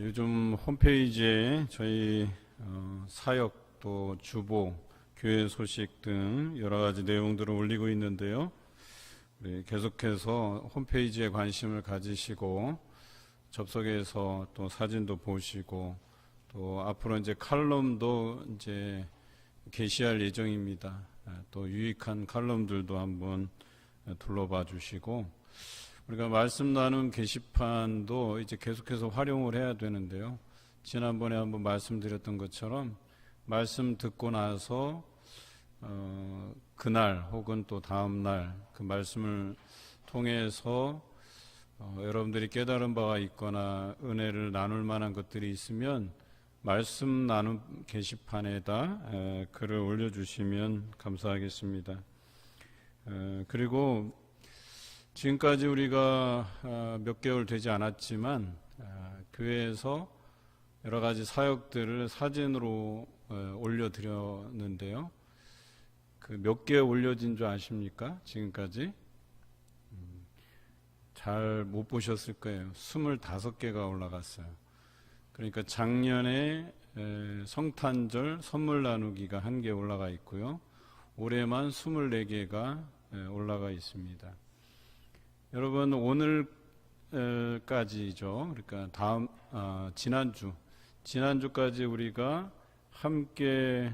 요즘 홈페이지에 저희 사역 또 주보, 교회 소식 등 여러 가지 내용들을 올리고 있는데요. 우리 계속해서 홈페이지에 관심을 가지시고 접속해서 또 사진도 보시고 또 앞으로 이제 칼럼도 이제 게시할 예정입니다. 또 유익한 칼럼들도 한번 둘러봐 주시고 우리가 말씀 나눈 게시판도 이제 계속해서 활용을 해야 되는데요. 지난번에 한번 말씀드렸던 것처럼 말씀 듣고 나서 그날 혹은 또 다음 날 그 말씀을 통해서 여러분들이 깨달은 바가 있거나 은혜를 나눌 만한 것들이 있으면 말씀 나눔 게시판에다 글을 올려주시면 감사하겠습니다. 그리고 지금까지 우리가 몇 개월 되지 않았지만 교회에서 여러 가지 사역들을 사진으로 올려드렸는데요. 그 몇 개 올려진 줄 아십니까? 지금까지? 잘 못 보셨을 거예요. 25개가 올라갔어요. 그러니까 작년에 성탄절 선물 나누기가 1개 올라가 있고요. 올해만 24개가 올라가 있습니다. 여러분 오늘까지죠. 그러니까 지난주까지 우리가 함께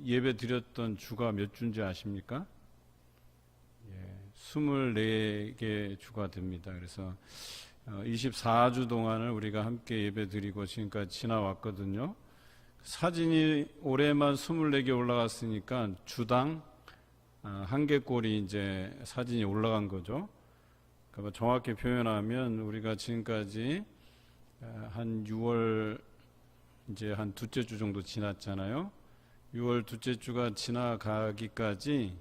예배 드렸던 주가 몇 주인지 아십니까? 24개 주가 됩니다. 그래서 24주 동안을 우리가 함께 예배 드리고 지금까지 지나왔거든요. 사진이 올해만 24개 올라갔으니까 주당 1개꼴이 이제 사진이 올라간 거죠. 그러니까 정확히 표현하면 우리가 지금까지 한 6월 이제 한 둘째 주 정도 지났잖아요. 6월 둘째 주가 지나가기까지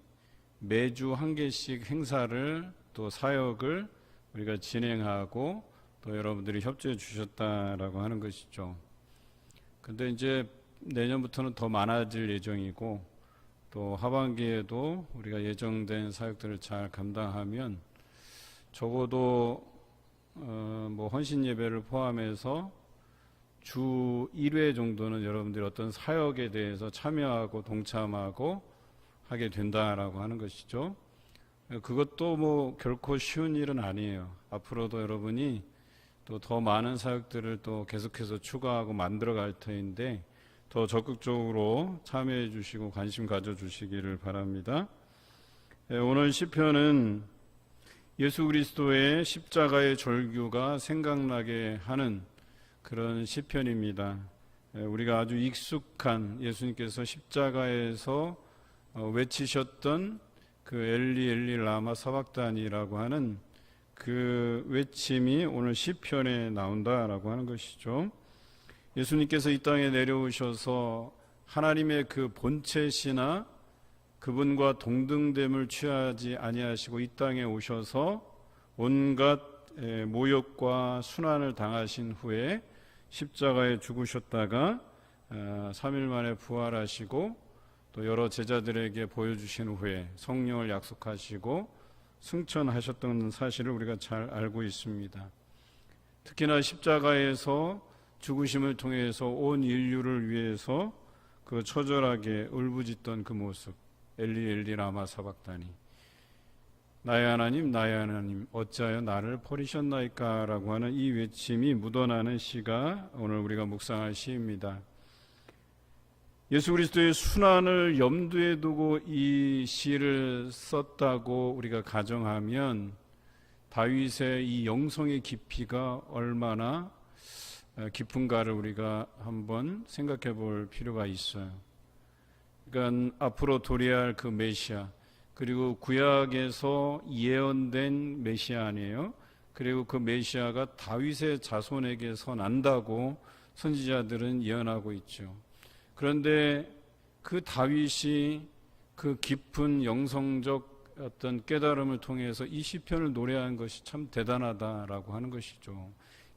매주 1개씩 행사를 또 사역을 우리가 진행하고 또 여러분들이 협조해 주셨다라고 하는 것이죠. 근데 이제 내년부터는 더 많아질 예정이고 또 하반기에도 우리가 예정된 사역들을 잘 감당하면 적어도 뭐 헌신 예배를 포함해서 주 1회 정도는 여러분들이 어떤 사역에 대해서 참여하고 동참하고 하게 된다라고 하는 것이죠. 그것도 뭐 결코 쉬운 일은 아니에요. 앞으로도 여러분이 또 더 많은 사역들을 또 계속해서 추가하고 만들어 갈 터인데 더 적극적으로 참여해 주시고 관심 가져 주시기를 바랍니다. 오늘 시편은 예수 그리스도의 십자가의 절규가 생각나게 하는 그런 시편입니다. 우리가 아주 익숙한 예수님께서 십자가에서 외치셨던 그 엘리 엘리 라마 사박단이라고 하는 그 외침이 오늘 시편에 나온다라고 하는 것이죠. 예수님께서 이 땅에 내려오셔서 하나님의 그 본체시나 그분과 동등됨을 취하지 아니하시고 이 땅에 오셔서 온갖 모욕과 순환을 당하신 후에 십자가에 죽으셨다가 3일 만에 부활하시고 또 여러 제자들에게 보여주신 후에 성령을 약속하시고 승천하셨던 사실을 우리가 잘 알고 있습니다. 특히나 십자가에서 죽으심을 통해서 온 인류를 위해서 그 처절하게 울부짖던 그 모습, 엘리 엘리 라마 사박다니, 나의 하나님 어찌하여 나를 버리셨나이까 라고 하는 이 외침이 묻어나는 시가 오늘 우리가 묵상할 시입니다. 예수 그리스도의 순환을 염두에 두고 이 시를 썼다고 우리가 가정하면 다윗의 이 영성의 깊이가 얼마나 깊은가를 우리가 한번 생각해 볼 필요가 있어요. 그러니까 앞으로 도래할 그 메시아, 그리고 구약에서 예언된 메시아 아니에요. 그리고 그 메시아가 다윗의 자손에게서 난다고 선지자들은 예언하고 있죠. 그런데 그 다윗이 그 깊은 영성적 어떤 깨달음을 통해서 이 시편을 노래한 것이 참 대단하다라고 하는 것이죠.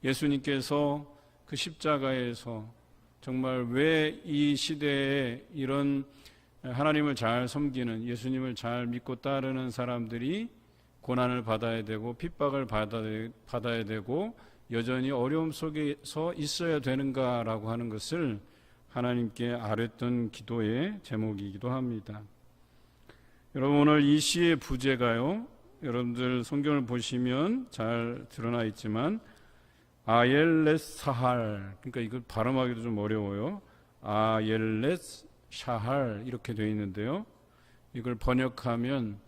예수님께서 그 십자가에서 정말 왜 이 시대에 이런 하나님을 잘 섬기는, 예수님을 잘 믿고 따르는 사람들이 고난을 받아야 되고 핍박을 받아야 되고 여전히 어려움 속에서 있어야 되는가라고 하는 것을 하나님께 아뢰던 기도의 제목이기도 합니다. 여러분, 오늘 이 시의 부제가요, 여러분들 성경을 보시면 잘 드러나 있지만 아옐렛 사할, 그러니까 이걸 발음하기도 좀 어려워요. 아옐렛 샤할 이렇게 되어 있는데요, 이걸 번역하면,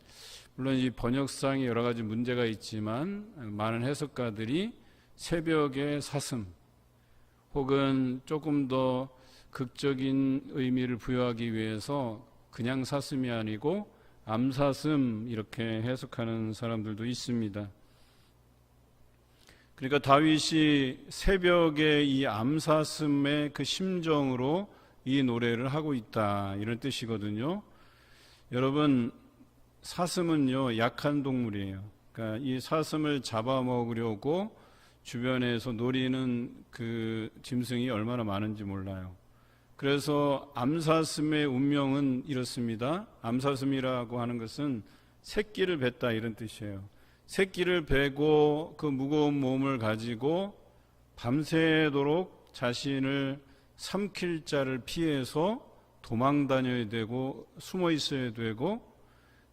물론 이 번역상에 여러 가지 문제가 있지만 많은 해석가들이 새벽의 사슴, 혹은 조금 더 극적인 의미를 부여하기 위해서 그냥 사슴이 아니고 암사슴 이렇게 해석하는 사람들도 있습니다. 그러니까 다윗이 새벽에 이 암사슴의 그 심정으로 이 노래를 하고 있다, 이런 뜻이거든요. 여러분, 사슴은요 약한 동물이에요. 그러니까 이 사슴을 잡아먹으려고 주변에서 노리는 그 짐승이 얼마나 많은지 몰라요. 그래서 암사슴의 운명은 이렇습니다. 암사슴이라고 하는 것은 새끼를 뱉다, 이런 뜻이에요. 새끼를 베고 그 무거운 몸을 가지고 밤새도록 자신을 삼킬 자를 피해서 도망 다녀야 되고 숨어 있어야 되고,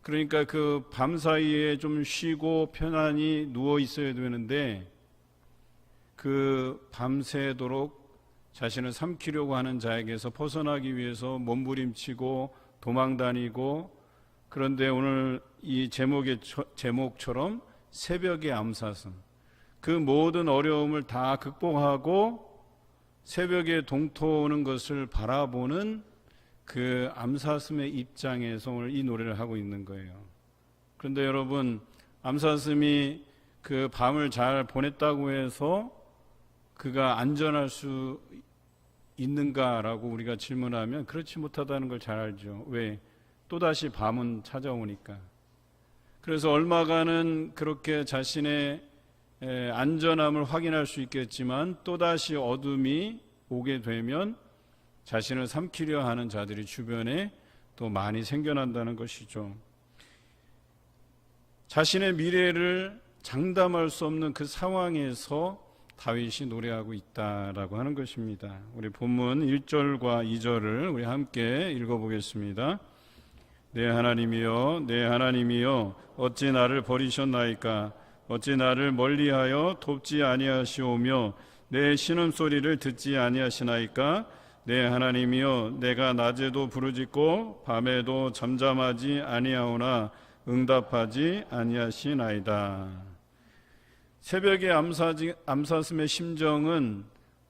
그러니까 그 밤사이에 좀 쉬고 편안히 누워 있어야 되는데, 그 밤새도록 자신을 삼키려고 하는 자에게서 벗어나기 위해서 몸부림치고 도망다니고, 그런데 오늘 이 제목처럼 새벽의 암사슴, 그 모든 어려움을 다 극복하고 새벽에 동토오는 것을 바라보는 그 암사슴의 입장에서 오늘 이 노래를 하고 있는 거예요. 그런데 여러분, 암사슴이 그 밤을 잘 보냈다고 해서 그가 안전할 수 있는가라고 우리가 질문하면 그렇지 못하다는 걸 잘 알죠. 왜? 또다시 밤은 찾아오니까. 그래서 얼마간은 그렇게 자신의 안전함을 확인할 수 있겠지만 또다시 어둠이 오게 되면 자신을 삼키려 하는 자들이 주변에 또 많이 생겨난다는 것이죠. 자신의 미래를 장담할 수 없는 그 상황에서 다윗이 노래하고 있다라고 하는 것입니다. 우리 본문 1절과 2절을 우리 함께 읽어보겠습니다. 내 하나님이여, 내 하나님이여, 어찌 나를 버리셨나이까? 어찌 나를 멀리하여 돕지 아니하시오며 내 신음소리를 듣지 아니하시나이까? 내 하나님이여, 내가 낮에도 부르짖고 밤에도 잠잠하지 아니하오나 응답하지 아니하시나이다. 새벽의 암사슴의 심정은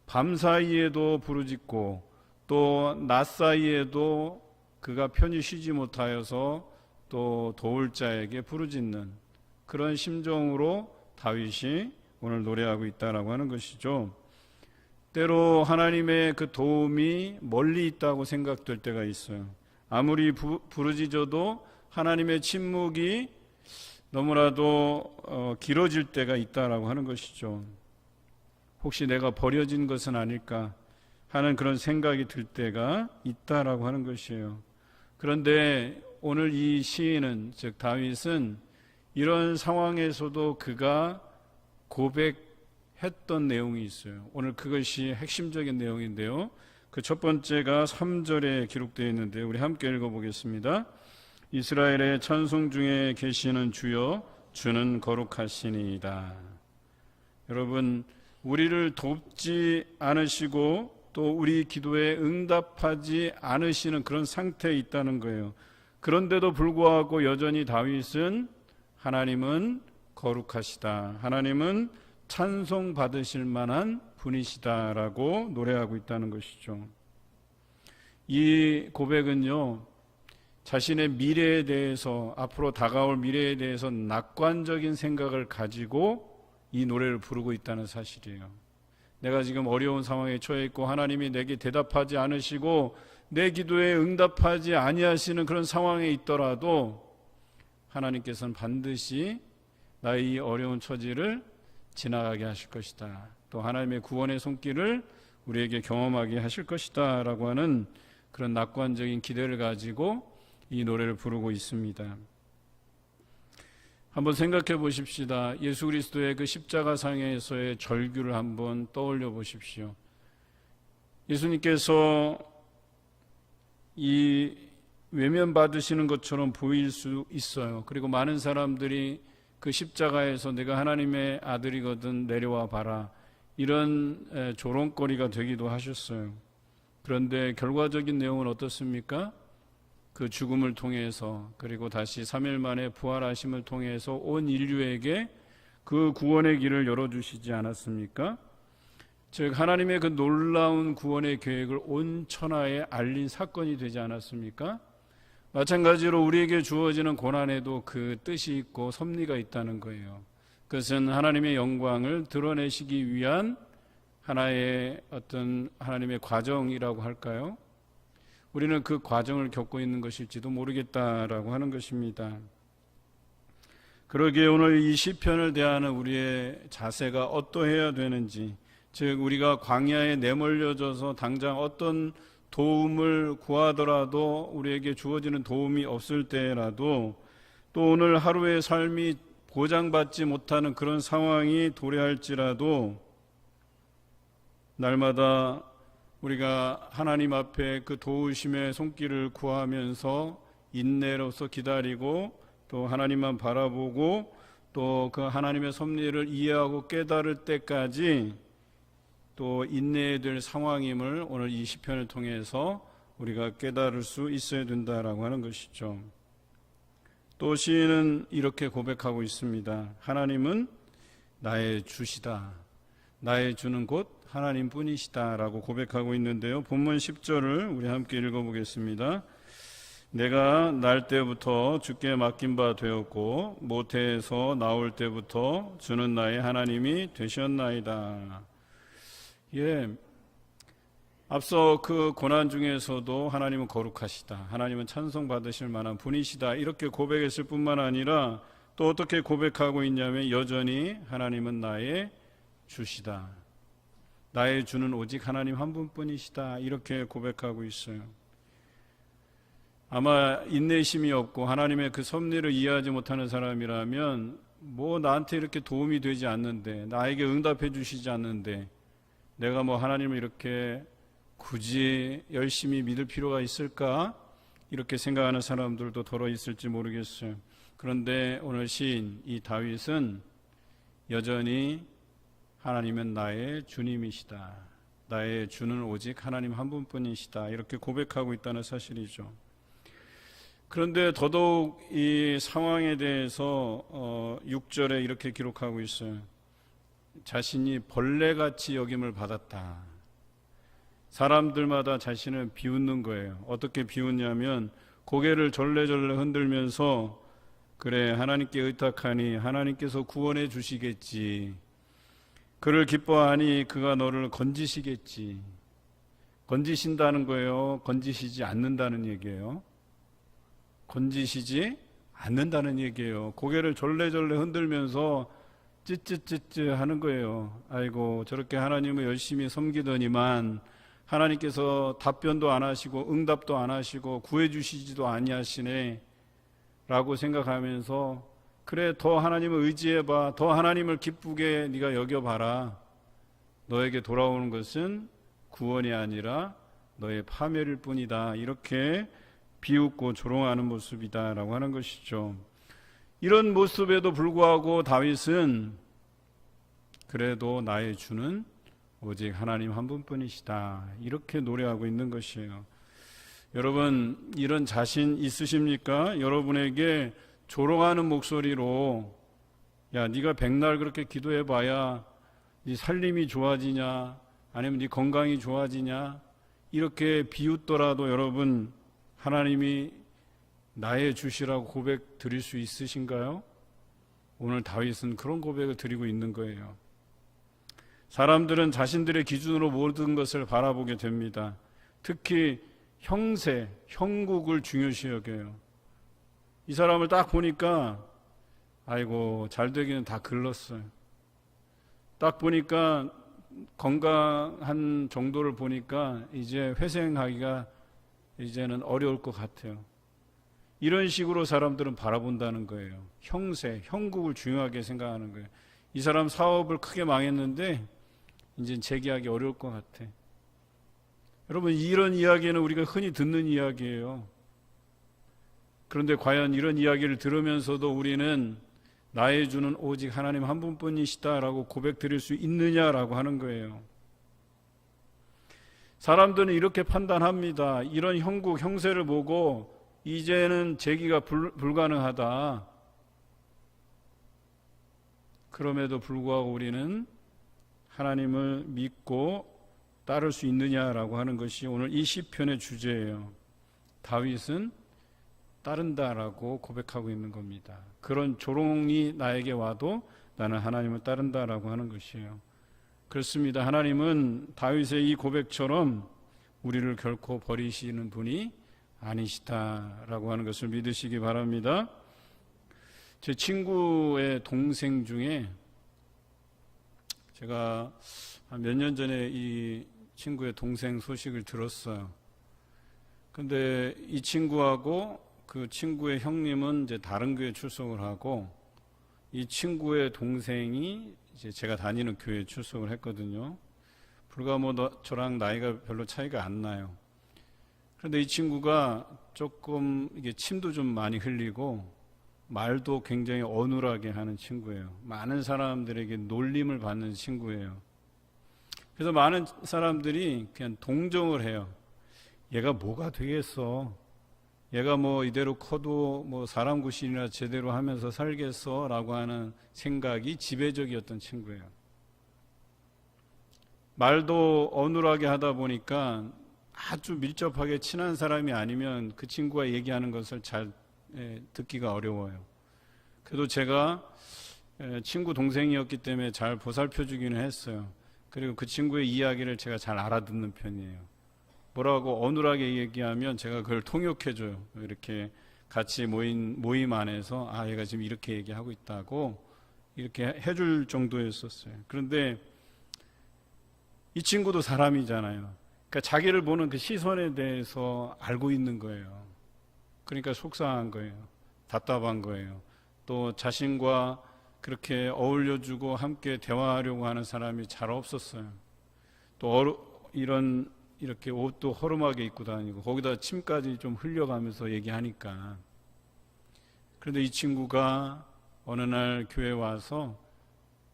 밤사이에도 부르짖고 또 낮사이에도 그가 편히 쉬지 못하여서 또 도울 자에게 부르짖는 그런 심정으로 다윗이 오늘 노래하고 있다라고 하는 것이죠. 때로 하나님의 그 도움이 멀리 있다고 생각될 때가 있어요. 아무리 부르짖어도 하나님의 침묵이 너무나도 길어질 때가 있다라고 하는 것이죠. 혹시 내가 버려진 것은 아닐까 하는 그런 생각이 들 때가 있다라고 하는 것이에요. 그런데 오늘 이 시인은, 즉 다윗은 이런 상황에서도 그가 고백했던 내용이 있어요. 오늘 그것이 핵심적인 내용인데요. 그 첫 번째가 3절에 기록되어 있는데 우리 함께 읽어보겠습니다. 이스라엘의 찬송 중에 계시는 주여, 주는 거룩하시니이다. 여러분, 우리를 돕지 않으시고 또 우리 기도에 응답하지 않으시는 그런 상태에 있다는 거예요. 그런데도 불구하고 여전히 다윗은 하나님은 거룩하시다, 하나님은 찬송받으실 만한 분이시다라고 노래하고 있다는 것이죠. 이 고백은요, 자신의 미래에 대해서, 앞으로 다가올 미래에 대해서 낙관적인 생각을 가지고 이 노래를 부르고 있다는 사실이에요. 내가 지금 어려운 상황에 처해 있고 하나님이 내게 대답하지 않으시고 내 기도에 응답하지 아니하시는 그런 상황에 있더라도 하나님께서는 반드시 나의 이 어려운 처지를 지나가게 하실 것이다. 또 하나님의 구원의 손길을 우리에게 경험하게 하실 것이다 라고 하는 그런 낙관적인 기대를 가지고 이 노래를 부르고 있습니다. 한번 생각해 보십시다. 예수 그리스도의 그 십자가상에서의 절규를 한번 떠올려 보십시오. 예수님께서 이 외면받으시는 것처럼 보일 수 있어요. 그리고 많은 사람들이 그 십자가에서 내가 하나님의 아들이거든 내려와 봐라, 이런 조롱거리가 되기도 하셨어요. 그런데 결과적인 내용은 어떻습니까? 그 죽음을 통해서, 그리고 다시 3일 만에 부활하심을 통해서 온 인류에게 그 구원의 길을 열어주시지 않았습니까? 즉 하나님의 그 놀라운 구원의 계획을 온 천하에 알린 사건이 되지 않았습니까? 마찬가지로 우리에게 주어지는 고난에도 그 뜻이 있고 섭리가 있다는 거예요. 그것은 하나님의 영광을 드러내시기 위한 하나의 어떤 하나님의 과정이라고 할까요? 우리는 그 과정을 겪고 있는 것일지도 모르겠다라고 하는 것입니다. 그러기에 오늘 이 시편을 대하는 우리의 자세가 어떠해야 되는지, 즉 우리가 광야에 내몰려져서 당장 어떤 도움을 구하더라도 우리에게 주어지는 도움이 없을 때라도, 또 오늘 하루의 삶이 보장받지 못하는 그런 상황이 도래할지라도 날마다 우리가 하나님 앞에 그 도우심의 손길을 구하면서 인내로서 기다리고, 또 하나님만 바라보고, 또 그 하나님의 섭리를 이해하고 깨달을 때까지 또 인내해야 될 상황임을 오늘 이 시편을 통해서 우리가 깨달을 수 있어야 된다라고 하는 것이죠. 또 시인은 이렇게 고백하고 있습니다. 하나님은 나의 주시다. 나의 주는 곧 하나님뿐이시다 라고 고백하고 있는데요. 본문 10절을 우리 함께 읽어보겠습니다. 내가 날 때부터 주께 맡긴 바 되었고 모태에서 나올 때부터 주는 나의 하나님이 되셨나이다. 예, 앞서 그 고난 중에서도 하나님은 거룩하시다, 하나님은 찬송받으실 만한 분이시다, 이렇게 고백했을 뿐만 아니라 또 어떻게 고백하고 있냐면 여전히 하나님은 나의 주시다, 나의 주는 오직 하나님 한 분뿐이시다, 이렇게 고백하고 있어요. 아마 인내심이 없고 하나님의 그 섭리를 이해하지 못하는 사람이라면 뭐 나한테 이렇게 도움이 되지 않는데, 나에게 응답해 주시지 않는데 내가 뭐 하나님을 이렇게 굳이 열심히 믿을 필요가 있을까? 이렇게 생각하는 사람들도 더러 있을지 모르겠어요. 그런데 오늘 시인 이 다윗은 여전히 하나님은 나의 주님이시다, 나의 주는 오직 하나님 한 분뿐이시다, 이렇게 고백하고 있다는 사실이죠. 그런데 더더욱 이 상황에 대해서 6절에 이렇게 기록하고 있어요. 자신이 벌레같이 여김을 받았다. 사람들마다 자신을 비웃는 거예요. 어떻게 비웃냐면 고개를 절레절레 흔들면서 그래, 하나님께 의탁하니 하나님께서 구원해 주시겠지, 그를 기뻐하니 그가 너를 건지시겠지. 건지신다는 거예요? 건지시지 않는다는 얘기예요? 건지시지 않는다는 얘기예요. 고개를 절레절레 흔들면서 찌찌찌찌 하는 거예요. 아이고, 저렇게 하나님을 열심히 섬기더니만 하나님께서 답변도 안 하시고 응답도 안 하시고 구해주시지도 아니하시네 라고 생각하면서, 그래, 더 하나님을 의지해봐, 더 하나님을 기쁘게 네가 여겨봐라, 너에게 돌아오는 것은 구원이 아니라 너의 파멸일 뿐이다, 이렇게 비웃고 조롱하는 모습이다 라고 하는 것이죠. 이런 모습에도 불구하고 다윗은 그래도 나의 주는 오직 하나님 한 분뿐이시다, 이렇게 노래하고 있는 것이에요. 여러분, 이런 자신 있으십니까? 여러분에게 조롱하는 목소리로 야, 네가 백날 그렇게 기도해봐야 네 살림이 좋아지냐, 아니면 네 건강이 좋아지냐, 이렇게 비웃더라도 여러분 하나님이 나의 주시라고 고백 드릴 수 있으신가요? 오늘 다윗은 그런 고백을 드리고 있는 거예요. 사람들은 자신들의 기준으로 모든 것을 바라보게 됩니다. 특히 형세, 형국을 중요시 여겨요. 이 사람을 딱 보니까 아이고, 잘 되기는 다 글렀어요. 딱 보니까 건강한 정도를 보니까 이제 회생하기가 이제는 어려울 것 같아요. 이런 식으로 사람들은 바라본다는 거예요. 형세, 형국을 중요하게 생각하는 거예요. 이 사람 사업을 크게 망했는데 이제 재기하기 어려울 것 같아. 여러분, 이런 이야기는 우리가 흔히 듣는 이야기예요. 그런데 과연 이런 이야기를 들으면서도 우리는 나의 주는 오직 하나님 한 분뿐이시다라고 고백드릴 수 있느냐라고 하는 거예요. 사람들은 이렇게 판단합니다. 이런 형국, 형세를 보고 이제는 재기가 불가능하다. 그럼에도 불구하고 우리는 하나님을 믿고 따를 수 있느냐라고 하는 것이 오늘 이 시편의 주제예요. 다윗은 따른다라고 고백하고 있는 겁니다. 그런 조롱이 나에게 와도 나는 하나님을 따른다라고 하는 것이에요. 그렇습니다. 하나님은 다윗의 이 고백처럼 우리를 결코 버리시는 분이 아니시다라고 하는 것을 믿으시기 바랍니다. 제 친구의 동생 중에 제가 몇 년 전에 이 친구의 동생 소식을 들었어요. 근데 이 친구하고 그 친구의 형님은 이제 다른 교회 출석을 하고 이 친구의 동생이 이제 제가 다니는 교회에 출석을 했거든요. 불과 저랑 나이가 별로 차이가 안 나요. 그런데 이 친구가 조금 이게 침도 좀 많이 흘리고 말도 굉장히 어눌하게 하는 친구예요. 많은 사람들에게 놀림을 받는 친구예요. 그래서 많은 사람들이 그냥 동정을 해요. 얘가 뭐가 되겠어? 얘가 뭐 이대로 커도 뭐 사람 구실이나 제대로 하면서 살겠어? 라고 하는 생각이 지배적이었던 친구예요. 말도 어눌하게 하다 보니까 아주 밀접하게 친한 사람이 아니면 그 친구가 얘기하는 것을 잘 듣기가 어려워요. 그래도 제가 친구 동생이었기 때문에 잘 보살펴 주기는 했어요. 그리고 그 친구의 이야기를 제가 잘 알아듣는 편이에요. 뭐라고 어눌하게 얘기하면 제가 그걸 통역해 줘요. 이렇게 같이 모임 안에서 아, 얘가 지금 이렇게 얘기하고 있다고 이렇게 해줄 정도였었어요. 그런데 이 친구도 사람이잖아요. 그러니까 자기를 보는 그 시선에 대해서 알고 있는 거예요. 그러니까 속상한 거예요. 답답한 거예요. 또 자신과 그렇게 어울려주고 함께 대화하려고 하는 사람이 잘 없었어요. 또 이렇게 옷도 허름하게 입고 다니고 거기다 침까지 좀 흘려가면서 얘기하니까. 그런데 이 친구가 어느 날 교회에 와서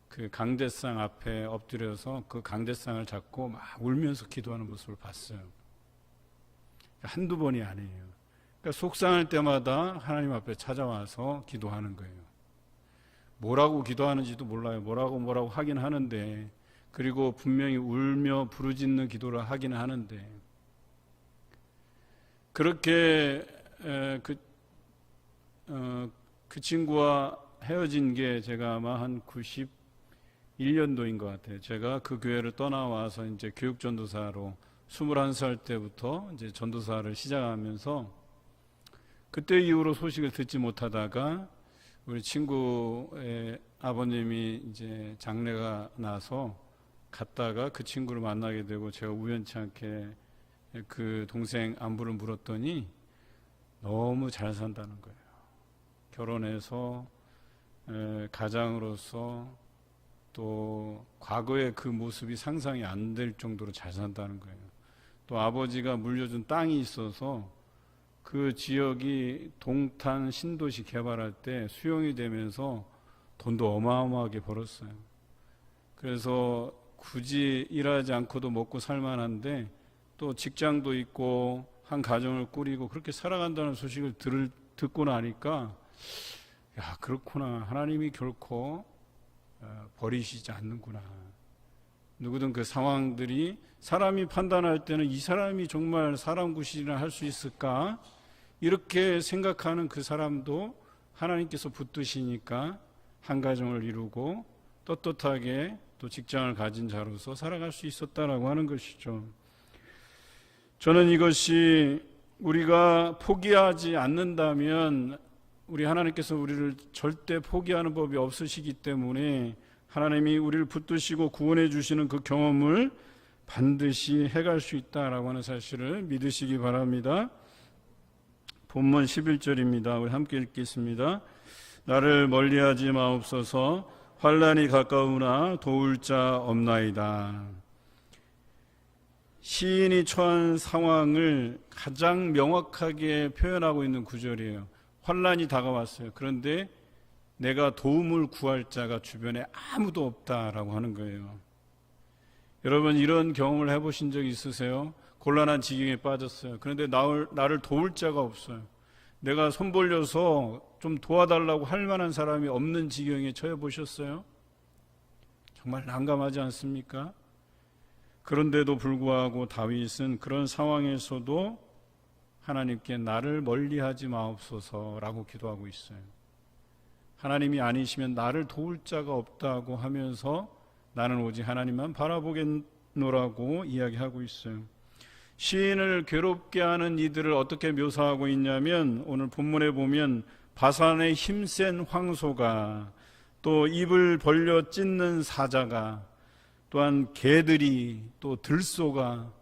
그 강대상 앞에 엎드려서 그 강대상을 잡고 막 울면서 기도하는 모습을 봤어요. 한두 번이 아니에요. 그러니까 속상할 때마다 하나님 앞에 찾아와서 기도하는 거예요. 뭐라고 기도하는지도 몰라요. 뭐라고 하긴 하는데, 그리고 분명히 울며 부르짖는 기도를 하긴 하는데, 그렇게 그 친구와 헤어진 게 제가 아마 한 91년도인 것 같아요. 제가 그 교회를 떠나와서 이제 교육전도사로 21살 때부터 이제 전도사를 시작하면서 그때 이후로 소식을 듣지 못하다가 우리 친구의 아버님이 이제 장례가 나서 갔다가 그 친구를 만나게 되고 제가 우연치 않게 그 동생 안부를 물었더니 너무 잘 산다는 거예요. 결혼해서 가장으로서 또 과거의 그 모습이 상상이 안 될 정도로 잘 산다는 거예요. 또 아버지가 물려준 땅이 있어서 그 지역이 동탄 신도시 개발할 때 수용이 되면서 돈도 어마어마하게 벌었어요. 그래서 굳이 일하지 않고도 먹고 살만한데 또 직장도 있고 한 가정을 꾸리고 그렇게 살아간다는 소식을 듣고 나니까 야, 그렇구나. 하나님이 결코 버리시지 않는구나. 누구든 그 상황들이 사람이 판단할 때는 이 사람이 정말 사람 구실이나 할 수 있을까? 이렇게 생각하는 그 사람도 하나님께서 붙드시니까 한 가정을 이루고 떳떳하게 또 직장을 가진 자로서 살아갈 수 있었다라고 하는 것이죠. 저는 이것이 우리가 포기하지 않는다면 우리 하나님께서 우리를 절대 포기하는 법이 없으시기 때문에 하나님이 우리를 붙드시고 구원해 주시는 그 경험을 반드시 해갈 수 있다라고 하는 사실을 믿으시기 바랍니다. 본문 11절입니다. 우리 함께 읽겠습니다. 나를 멀리하지 마옵소서. 환난이 가까우나 도울 자 없나이다. 시인이 처한 상황을 가장 명확하게 표현하고 있는 구절이에요. 환난이 다가왔어요. 그런데 내가 도움을 구할 자가 주변에 아무도 없다라고 하는 거예요. 여러분, 이런 경험을 해보신 적 있으세요? 곤란한 지경에 빠졌어요. 그런데 나를 도울 자가 없어요. 내가 손 벌려서 좀 도와달라고 할 만한 사람이 없는 지경에 처해 보셨어요? 정말 난감하지 않습니까? 그런데도 불구하고 다윗은 그런 상황에서도 하나님께 나를 멀리하지 마옵소서라고 기도하고 있어요. 하나님이 아니시면 나를 도울 자가 없다고 하면서 나는 오직 하나님만 바라보겠노라고 이야기하고 있어요. 시인을 괴롭게 하는 이들을 어떻게 묘사하고 있냐면, 오늘 본문에 보면 바산의 힘센 황소가, 또 입을 벌려 찢는 사자가, 또한 개들이, 또 들소가,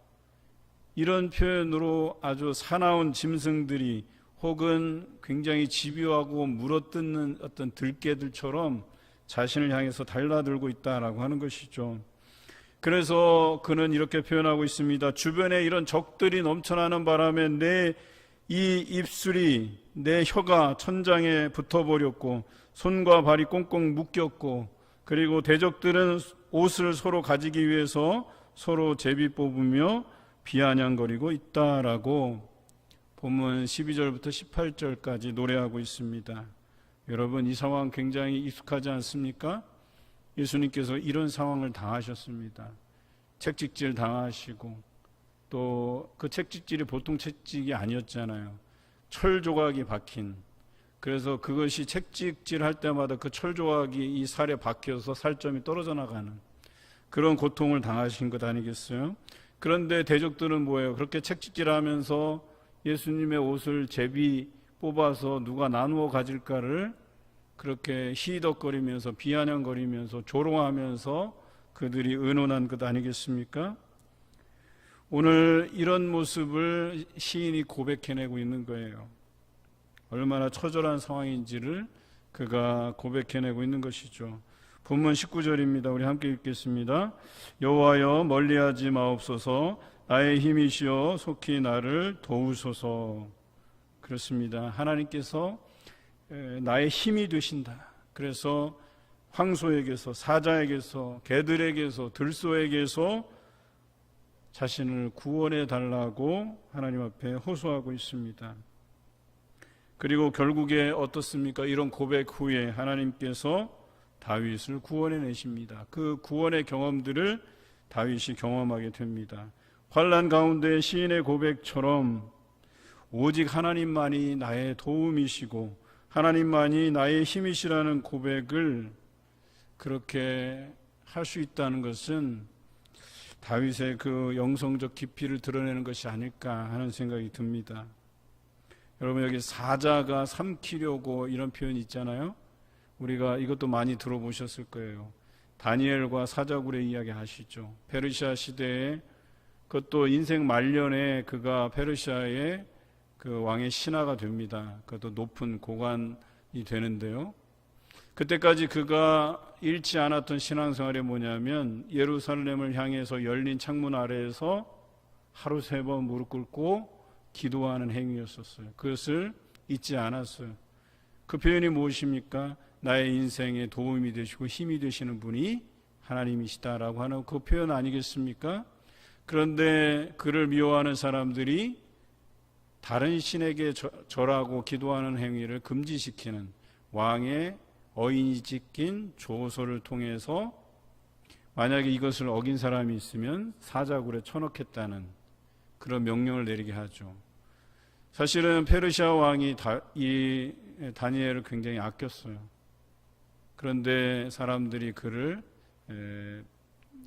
이런 표현으로 아주 사나운 짐승들이, 혹은 굉장히 집요하고 물어뜯는 어떤 들개들처럼 자신을 향해서 달라들고 있다라고 하는 것이죠. 그래서 그는 이렇게 표현하고 있습니다. 주변에 이런 적들이 넘쳐나는 바람에 내 이 입술이, 내 혀가 천장에 붙어버렸고 손과 발이 꽁꽁 묶였고, 그리고 대적들은 옷을 서로 가지기 위해서 서로 제비 뽑으며 비아냥거리고 있다라고 본문 12절부터 18절까지 노래하고 있습니다. 여러분, 이 상황 굉장히 익숙하지 않습니까? 예수님께서 이런 상황을 당하셨습니다. 책찍질 당하시고, 또 그 책찍질이 보통 책찍이 아니었잖아요. 철 조각이 박힌, 그래서 그것이 책찍질 할 때마다 그 철 조각이 이 살에 박혀서 살점이 떨어져 나가는 그런 고통을 당하신 것 아니겠어요? 그런데 대적들은 뭐예요? 그렇게 책찍질하면서 예수님의 옷을 제비 뽑아서 누가 나누어 가질까를 그렇게 희덕거리면서 비아냥거리면서 조롱하면서 그들이 의논한 것 아니겠습니까? 오늘 이런 모습을 시인이 고백해내고 있는 거예요. 얼마나 처절한 상황인지를 그가 고백해내고 있는 것이죠. 본문 19절입니다. 우리 함께 읽겠습니다. 여호와여 멀리하지 마옵소서. 나의 힘이시여 속히 나를 도우소서. 그렇습니다. 하나님께서 나의 힘이 되신다. 그래서 황소에게서, 사자에게서, 개들에게서, 들소에게서 자신을 구원해 달라고 하나님 앞에 호소하고 있습니다. 그리고 결국에 어떻습니까? 이런 고백 후에 하나님께서 다윗을 구원해 내십니다. 그 구원의 경험들을 다윗이 경험하게 됩니다. 환난 가운데 시인의 고백처럼 오직 하나님만이 나의 도움이시고 하나님만이 나의 힘이시라는 고백을 그렇게 할 수 있다는 것은 다윗의 그 영성적 깊이를 드러내는 것이 아닐까 하는 생각이 듭니다. 여러분, 여기 사자가 삼키려고 이런 표현이 있잖아요. 우리가 이것도 많이 들어보셨을 거예요. 다니엘과 사자굴의 이야기 아시죠? 페르시아 시대에, 그것도 인생 말년에 그가 페르시아의 그 왕의 신하가 됩니다. 그것도 높은 고관이 되는데요. 그때까지 그가 잃지 않았던 신앙생활이 뭐냐면 예루살렘을 향해서 열린 창문 아래에서 하루 3번 무릎 꿇고 기도하는 행위였었어요. 그것을 잊지 않았어요. 그 표현이 무엇입니까? 나의 인생에 도움이 되시고 힘이 되시는 분이 하나님이시다라고 하는 그 표현 아니겠습니까? 그런데 그를 미워하는 사람들이 다른 신에게 절하고 기도하는 행위를 금지시키는 왕의 어인이 찍힌 조서를 통해서 만약에 이것을 어긴 사람이 있으면 사자굴에 쳐넣겠다는 그런 명령을 내리게 하죠. 사실은 페르시아 왕이 이 다니엘을 굉장히 아꼈어요. 그런데 사람들이 그를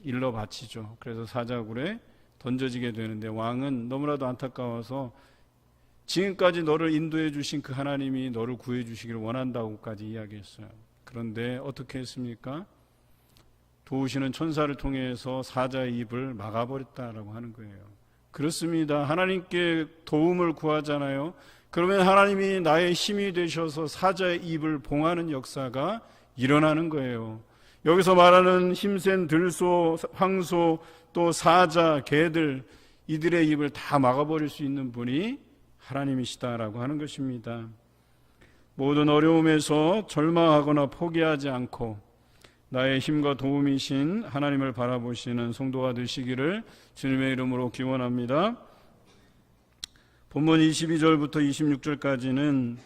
일러 바치죠. 그래서 사자굴에 던져지게 되는데 왕은 너무나도 안타까워서 지금까지 너를 인도해 주신 그 하나님이 너를 구해 주시기를 원한다고까지 이야기했어요. 그런데 어떻게 했습니까? 도우시는 천사를 통해서 사자의 입을 막아버렸다라고 하는 거예요. 그렇습니다. 하나님께 도움을 구하잖아요. 그러면 하나님이 나의 힘이 되셔서 사자의 입을 봉하는 역사가 일어나는 거예요. 여기서 말하는 힘센 들소, 황소, 또 사자, 개들, 이들의 입을 다 막아버릴 수 있는 분이 하나님이시다라고 하는 것입니다. 모든 어려움에서 절망하거나 포기하지 않고 나의 힘과 도움이신 하나님을 바라보시는 성도가 되시기를 주님의 이름으로 기원합니다. 본문 22절부터 26절까지는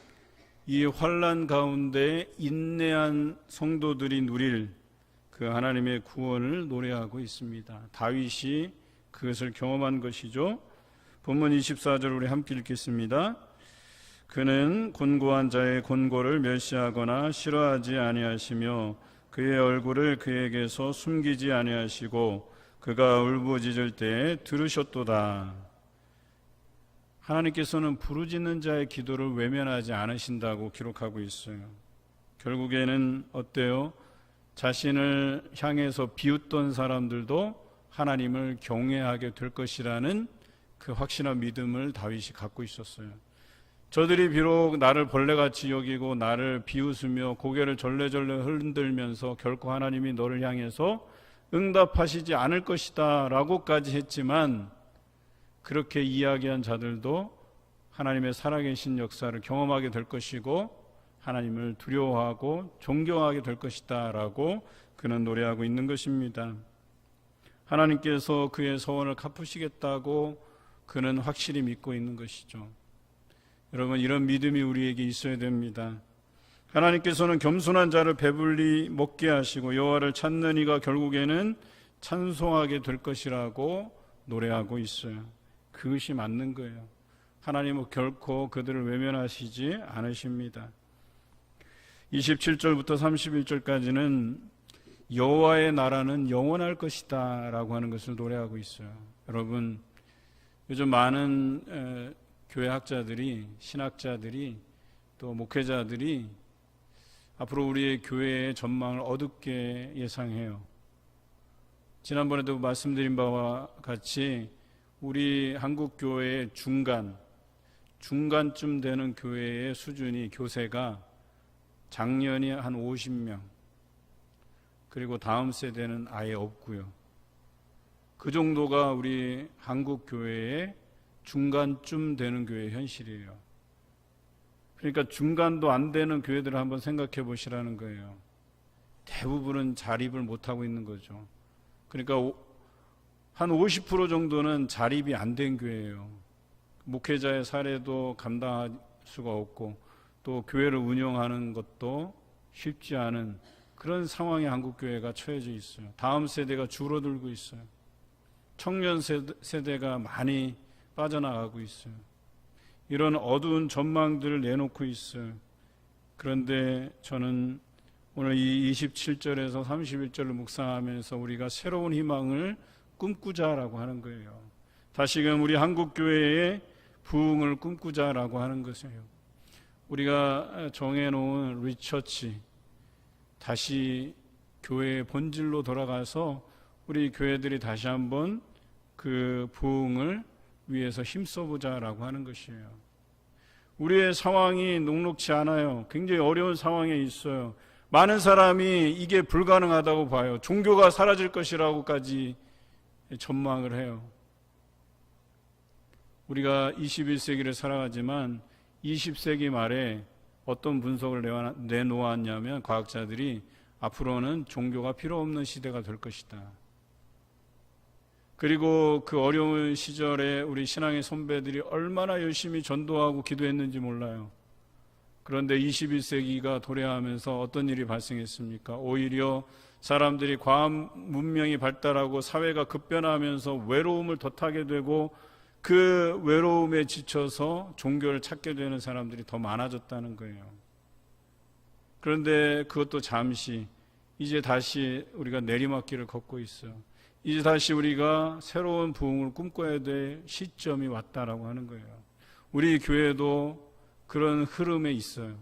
이 환난 가운데 인내한 성도들이 누릴 그 하나님의 구원을 노래하고 있습니다. 다윗이 그것을 경험한 것이죠. 본문 24절 우리 함께 읽겠습니다. 그는 곤고한 자의 곤고를 멸시하거나 싫어하지 아니하시며 그의 얼굴을 그에게서 숨기지 아니하시고 그가 울부짖을 때 들으셨도다. 하나님께서는 부르짖는 자의 기도를 외면하지 않으신다고 기록하고 있어요. 결국에는 어때요? 자신을 향해서 비웃던 사람들도 하나님을 경외하게 될 것이라는 그 확신한 믿음을 다윗이 갖고 있었어요. 저들이 비록 나를 벌레같이 여기고 나를 비웃으며 고개를 절레절레 흔들면서 결코 하나님이 너를 향해서 응답하시지 않을 것이다 라고까지 했지만, 그렇게 이야기한 자들도 하나님의 살아계신 역사를 경험하게 될 것이고 하나님을 두려워하고 존경하게 될 것이다 라고 그는 노래하고 있는 것입니다. 하나님께서 그의 서원을 갚으시겠다고 그는 확실히 믿고 있는 것이죠. 여러분, 이런 믿음이 우리에게 있어야 됩니다. 하나님께서는 겸손한 자를 배불리 먹게 하시고 여호와를 찾는 이가 결국에는 찬송하게 될 것이라고 노래하고 있어요. 그것이 맞는 거예요. 하나님은 결코 그들을 외면하시지 않으십니다. 27절부터 31절까지는 여호와의 나라는 영원할 것이다 라고 하는 것을 노래하고 있어요. 여러분, 요즘 많은 교회 학자들이, 신학자들이, 또 목회자들이 앞으로 우리의 교회의 전망을 어둡게 예상해요. 지난번에도 말씀드린 바와 같이 우리 한국 교회의 중간쯤 되는 교회의 수준이, 교세가 작년이 한 50명, 그리고 다음 세대는 아예 없고요. 그 정도가 우리 한국 교회의 중간쯤 되는 교회의 현실이에요. 그러니까 중간도 안 되는 교회들을 한번 생각해 보시라는 거예요. 대부분은 자립을 못하고 있는 거죠. 그러니까 한 50% 정도는 자립이 안 된 교회예요. 목회자의 사례도 감당할 수가 없고 또 교회를 운영하는 것도 쉽지 않은 그런 상황에 한국 교회가 처해져 있어요. 다음 세대가 줄어들고 있어요. 청년 세대가 많이 빠져나가고 있어요. 이런 어두운 전망들을 내놓고 있어요. 그런데 저는 오늘 이 27절에서 31절을 묵상하면서 우리가 새로운 희망을 꿈꾸자라고 하는 거예요. 다시금 우리 한국교회의 부흥을 꿈꾸자라고 하는 것이에요. 우리가 정해놓은 리처치, 다시 교회의 본질로 돌아가서 우리 교회들이 다시 한번 그 부흥을 위해서 힘써보자라고 하는 것이에요. 우리의 상황이 녹록지 않아요. 굉장히 어려운 상황에 있어요. 많은 사람이 이게 불가능하다고 봐요. 종교가 사라질 것이라고까지 전망을 해요. 우리가 21세기를 살아가지만 20세기 말에 어떤 분석을 내놓았냐면, 과학자들이 앞으로는 종교가 필요 없는 시대가 될 것이다. 그리고 그 어려운 시절에 우리 신앙의 선배들이 얼마나 열심히 전도하고 기도했는지 몰라요. 그런데 21세기가 도래하면서 어떤 일이 발생했습니까? 오히려 사람들이 과학 문명이 발달하고 사회가 급변하면서 외로움을 더 타게 되고 그 외로움에 지쳐서 종교를 찾게 되는 사람들이 더 많아졌다는 거예요. 그런데 그것도 잠시, 이제 다시 우리가 내리막길을 걷고 있어요. 이제 다시 우리가 새로운 부흥을 꿈꿔야 될 시점이 왔다라고 하는 거예요. 우리 교회도 그런 흐름에 있어요.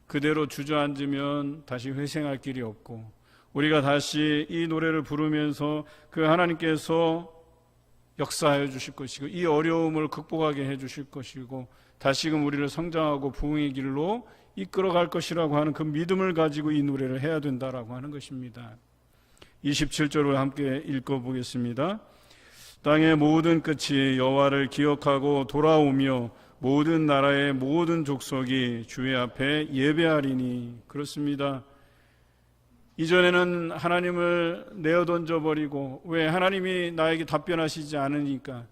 그대로 주저앉으면 다시 회생할 길이 없고, 우리가 다시 이 노래를 부르면서 그 하나님께서 역사하여 주실 것이고 이 어려움을 극복하게 해 주실 것이고 다시금 우리를 성장하고 부흥의 길로 이끌어갈 것이라고 하는 그 믿음을 가지고 이 노래를 해야 된다라고 하는 것입니다. 27절을 함께 읽어보겠습니다. 땅의 모든 끝이 여호와를 기억하고 돌아오며 모든 나라의 모든 족속이 주의 앞에 예배하리니. 그렇습니다. 이전에는 하나님을 내어던져 버리고, 왜? 하나님이 나에게 답변하시지 않으니까,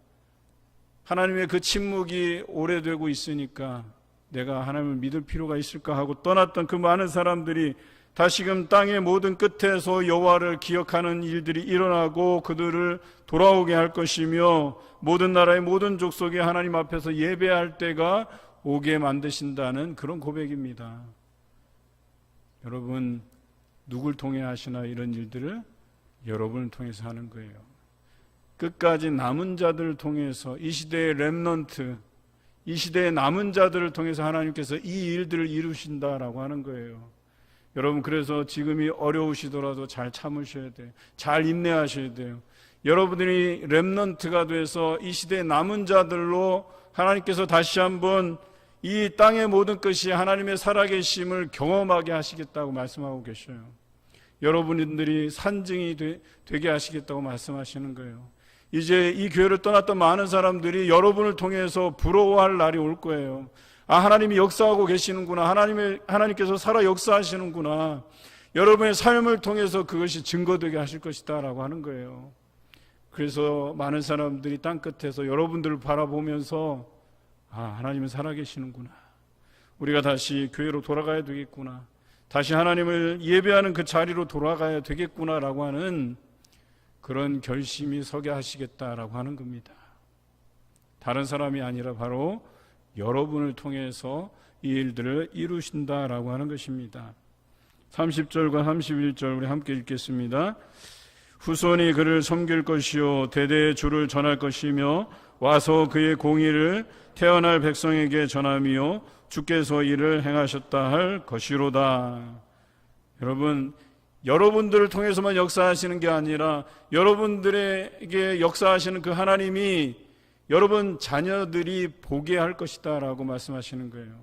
하나님의 그 침묵이 오래되고 있으니까 내가 하나님을 믿을 필요가 있을까 하고 떠났던 그 많은 사람들이 다시금 땅의 모든 끝에서 여호와를 기억하는 일들이 일어나고 그들을 돌아오게 할 것이며 모든 나라의 모든 족속이 하나님 앞에서 예배할 때가 오게 만드신다는 그런 고백입니다. 여러분, 누굴 통해 하시나 이런 일들을? 여러분을 통해서 하는 거예요. 끝까지 남은 자들을 통해서, 이 시대의 렘넌트, 이 시대의 남은 자들을 통해서 하나님께서 이 일들을 이루신다라고 하는 거예요. 여러분, 그래서 지금이 어려우시더라도 잘 참으셔야 돼요. 잘 인내하셔야 돼요. 여러분들이 렘넌트가 돼서 이 시대의 남은 자들로 하나님께서 다시 한번 이 땅의 모든 것이 하나님의 살아계심을 경험하게 하시겠다고 말씀하고 계셔요. 여러분들이 산증이 되게 하시겠다고 말씀하시는 거예요. 이제 이 교회를 떠났던 많은 사람들이 여러분을 통해서 부러워할 날이 올 거예요. 아, 하나님이 역사하고 계시는구나. 하나님께서 살아 역사하시는구나. 여러분의 삶을 통해서 그것이 증거되게 하실 것이다 라고 하는 거예요. 그래서 많은 사람들이 땅끝에서 여러분들을 바라보면서, 아, 하나님은 살아계시는구나. 우리가 다시 교회로 돌아가야 되겠구나. 다시 하나님을 예배하는 그 자리로 돌아가야 되겠구나 라고 하는 그런 결심이 서게 하시겠다라고 하는 겁니다. 다른 사람이 아니라 바로 여러분을 통해서 이 일들을 이루신다라고 하는 것입니다. 30절과 31절 우리 함께 읽겠습니다. 후손이 그를 섬길 것이요 대대의 주를 전할 것이며 와서 그의 공의를 태어날 백성에게 전하며 주께서 이를 행하셨다 할 것이로다. 여러분, 여러분들을 통해서만 역사하시는 게 아니라 여러분들에게 역사하시는 그 하나님이 여러분 자녀들이 보게 할 것이다 라고 말씀하시는 거예요.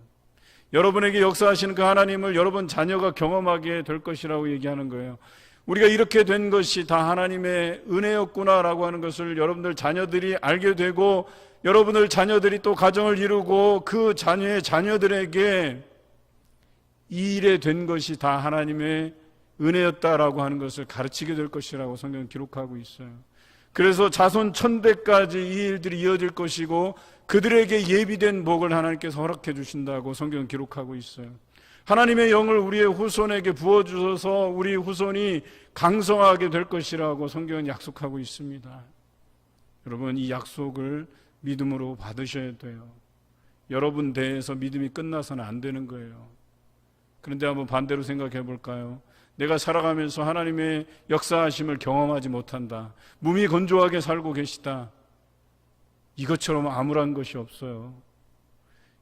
여러분에게 역사하시는 그 하나님을 여러분 자녀가 경험하게 될 것이라고 얘기하는 거예요. 우리가 이렇게 된 것이 다 하나님의 은혜였구나 라고 하는 것을 여러분들 자녀들이 알게 되고, 여러분들 자녀들이 또 가정을 이루고 그 자녀의 자녀들에게 이 일에 된 것이 다 하나님의 은혜였다라고 하는 것을 가르치게 될 것이라고 성경은 기록하고 있어요. 그래서 자손 천대까지 이 일들이 이어질 것이고 그들에게 예비된 복을 하나님께서 허락해 주신다고 성경은 기록하고 있어요. 하나님의 영을 우리의 후손에게 부어주셔서 우리 후손이 강성하게 될 것이라고 성경은 약속하고 있습니다. 여러분, 이 약속을 믿음으로 받으셔야 돼요. 여러분 대해서 믿음이 끝나서는 안 되는 거예요. 그런데 한번 반대로 생각해 볼까요? 내가 살아가면서 하나님의 역사하심을 경험하지 못한다. 몸이 건조하게 살고 계시다. 이것처럼 암울한 것이 없어요.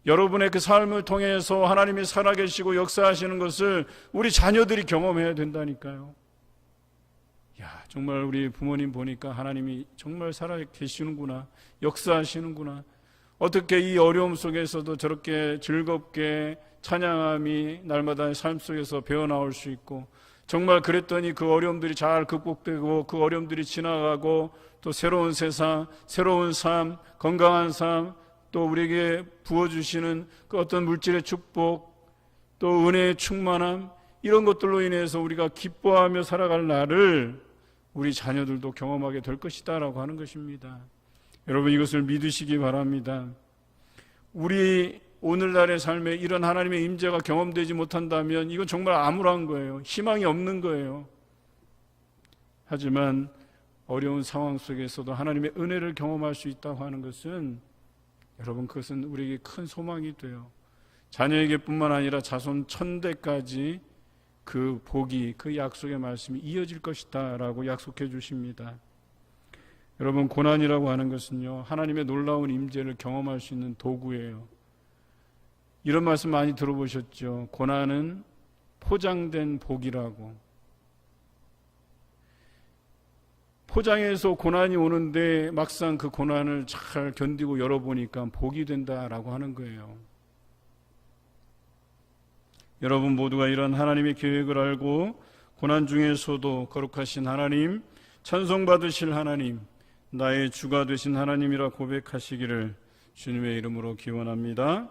여러분의 그 삶을 통해서 하나님이 살아계시고 역사하시는 것을 우리 자녀들이 경험해야 된다니까요. 야, 정말 우리 부모님 보니까 하나님이 정말 살아계시는구나, 역사하시는구나. 어떻게 이 어려움 속에서도 저렇게 즐겁게 찬양함이 날마다 삶 속에서 배어나올 수 있고, 정말 그랬더니 그 어려움들이 잘 극복되고 그 어려움들이 지나가고 또 새로운 세상, 새로운 삶, 건강한 삶, 또 우리에게 부어주시는 그 어떤 물질의 축복, 또 은혜의 충만함, 이런 것들로 인해서 우리가 기뻐하며 살아갈 날을 우리 자녀들도 경험하게 될 것이다 라고 하는 것입니다. 여러분, 이것을 믿으시기 바랍니다. 우리 오늘날의 삶에 이런 하나님의 임재가 경험되지 못한다면 이건 정말 암울한 거예요. 희망이 없는 거예요. 하지만 어려운 상황 속에서도 하나님의 은혜를 경험할 수 있다고 하는 것은, 여러분, 그것은 우리에게 큰 소망이 돼요. 자녀에게 뿐만 아니라 자손 천대까지 그 복이, 그 약속의 말씀이 이어질 것이다 라고 약속해 주십니다. 여러분, 고난이라고 하는 것은요, 하나님의 놀라운 임재를 경험할 수 있는 도구예요. 이런 말씀 많이 들어보셨죠? 고난은 포장된 복이라고. 포장해서 고난이 오는데 막상 그 고난을 잘 견디고 열어보니까 복이 된다라고 하는 거예요. 여러분 모두가 이런 하나님의 계획을 알고 고난 중에서도 거룩하신 하나님, 찬송받으실 하나님, 나의 주가 되신 하나님이라 고백하시기를 주님의 이름으로 기원합니다.